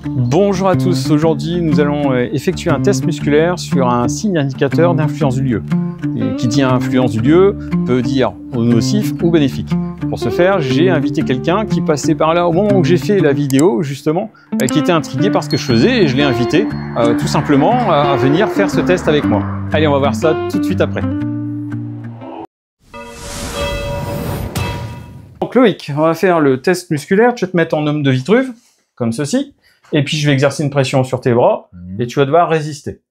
Bonjour à tous, aujourd'hui nous allons effectuer un test musculaire sur un signe indicateur d'influence du lieu. Et qui dit influence du lieu peut dire nocif ou bénéfique. Pour ce faire, j'ai invité quelqu'un qui passait par là au moment où j'ai fait la vidéo, justement, qui était intrigué par ce que je faisais et je l'ai invité tout simplement à venir faire ce test avec moi. Allez, on va voir ça tout de suite après. Donc Loïc, on va faire le test musculaire, tu vas te mettre en homme de Vitruve, comme ceci, et puis je vais exercer une pression sur tes bras et tu vas devoir résister.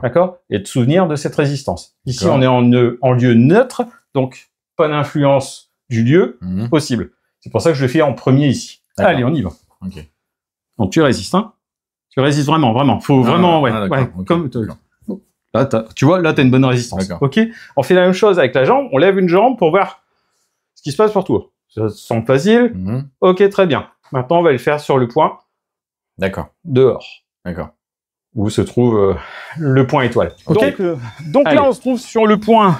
D'accord. Et te souvenir de cette résistance. Ici, on est en lieu neutre, donc pas d'influence du lieu possible. C'est pour ça que je le fais en premier ici. Allez, on y va. Okay. Donc tu résistes, hein. Tu résistes vraiment, vraiment. Faut vraiment, okay. Comme là, tu vois, là, tu as une bonne résistance. Ok. On fait la même chose avec la jambe. On lève une jambe pour voir ce qui se passe pour toi. Ça semble facile. Ok, très bien. Maintenant, on va le faire sur le point. D'accord. Dehors. D'accord. Où se trouve le point étoile. Okay. Donc là, on se trouve sur le point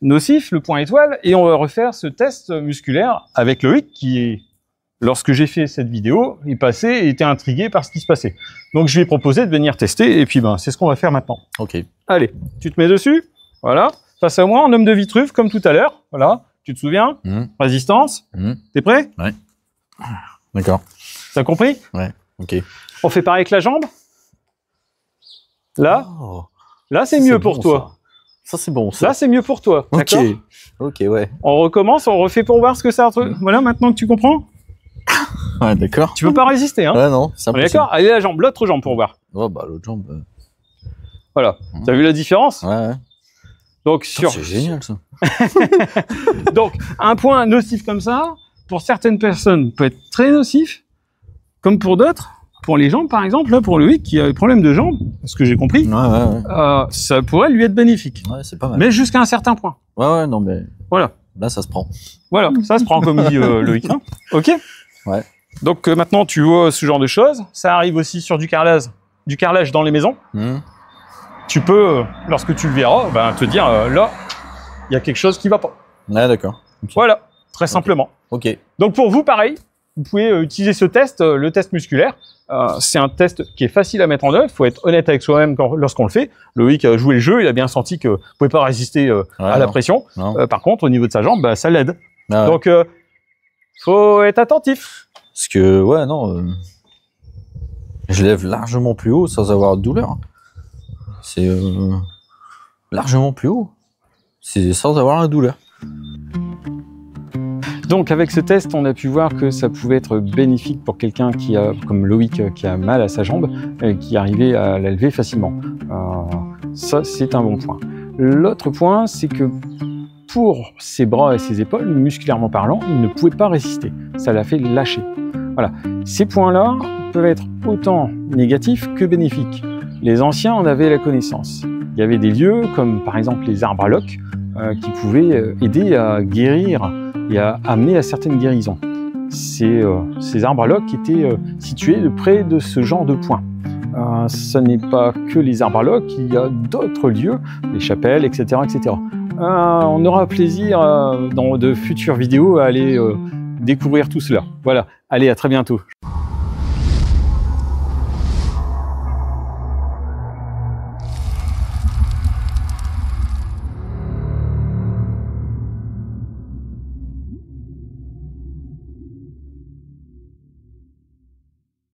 nocif, le point étoile, et on va refaire ce test musculaire avec Loïc qui, lorsque j'ai fait cette vidéo, est passé et était intrigué par ce qui se passait. Donc je lui ai proposé de venir tester, et puis ben c'est ce qu'on va faire maintenant. Ok. Allez, tu te mets dessus, voilà, face à moi, en homme de Vitruve, comme tout à l'heure, voilà, tu te souviens, résistance, t'es prêt? Ouais. D'accord. T'as compris? Ouais, ok. On fait pareil avec la jambe. Là, là c'est mieux pour toi. Ça c'est bon. Ça. Là c'est mieux pour toi. Ok. Ok, ouais. On recommence, on refait pour voir ce que c'est. Voilà, maintenant que tu comprends. Ouais, d'accord. Tu peux pas résister, hein. Ouais, non. On est d'accord. Allez la jambe, l'autre jambe pour voir. Oh bah l'autre jambe. Voilà. T'as vu la différence? Ouais. Donc c'est génial ça. Donc un point nocif comme ça, pour certaines personnes, peut être très nocif, comme pour d'autres. Pour les jambes, par exemple, là, pour Loïc qui a des problèmes de jambes, ce que j'ai compris, ça pourrait lui être bénéfique. Ouais, c'est pas mal. Mais jusqu'à un certain point. Ouais, non, mais... Voilà. Là, ça se prend. Voilà, ça se prend, comme dit Loïc. Hein. Ok. Ouais. Donc, maintenant, tu vois ce genre de choses. Ça arrive aussi sur du carrelage dans les maisons. Tu peux, lorsque tu le verras, ben, te dire, là, il y a quelque chose qui va pas. Ouais, d'accord. Okay. Voilà, très simplement. Ok. Donc, pour vous, pareil. Vous pouvez utiliser ce test, le test musculaire. C'est un test qui est facile à mettre en œuvre. Il faut être honnête avec soi-même lorsqu'on le fait. Loïc a joué le jeu, il a bien senti que vous ne pouvez pas résister à la pression. Par contre, au niveau de sa jambe, bah, ça l'aide. Donc, faut être attentif. Parce que, ouais, non, je lève largement plus haut sans avoir de douleur. C'est largement plus haut. C'est sans avoir la douleur. Donc avec ce test, on a pu voir que ça pouvait être bénéfique pour quelqu'un qui a, comme Loïc, qui a mal à sa jambe et qui arrivait à la lever facilement. Ça, c'est un bon point. L'autre point, c'est que pour ses bras et ses épaules, musculairement parlant, il ne pouvait pas résister. Ça l'a fait lâcher. Voilà. Ces points-là peuvent être autant négatifs que bénéfiques. Les anciens en avaient la connaissance. Il y avait des lieux, comme par exemple les arbres à loques, qui pouvaient aider à guérir et à amener à certaines guérisons. Ces arbres à loques étaient situés près de ce genre de points. Ce n'est pas que les arbres à loques, il y a d'autres lieux, les chapelles, etc. etc. On aura plaisir dans de futures vidéos à aller découvrir tout cela. Voilà, allez, à très bientôt.